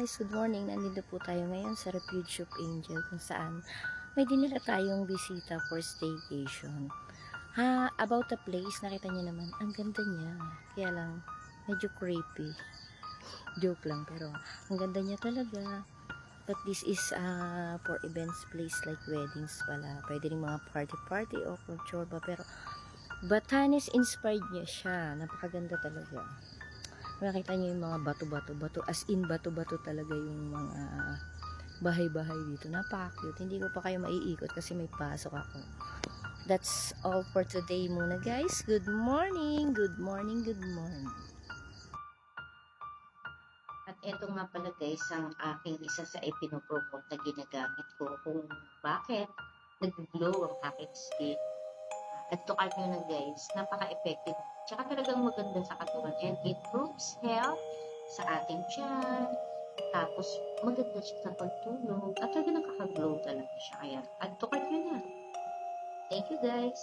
guys, good morning. Nandito po tayo ngayon sa Refuge of Angel kung saan may dinala tayong bisita for staycation. About the place, nakita niyo naman, ang ganda niya. Kaya lang, medyo creepy. Joke lang, pero ang ganda niya talaga. But this is for events place like weddings pala. Pwede rin mga party-party o chorba, pero Batanes inspired niya siya. Napakaganda talaga. Makita niyo yung mga bato-bato, as in bato-bato talaga yung mga bahay-bahay dito. Napaka-cute. Hindi ko pa kayo maiikot kasi may pasok ako. That's all for today muna guys. Good morning, good morning, good morning. At eto nga pala guys, ang aking isa sa ipinopromote na ginagamit ko kung bakit nag-glow ang aking skin. At tukar nyo na guys, napaka-effective. Tsaka talagang maganda sa katawan. And it improves health sa ating tiyan. Tapos maganda siya sa pagtulog. At talaga nakaka-glow talaga siya. Kaya, at tukar nyo na. Thank you guys.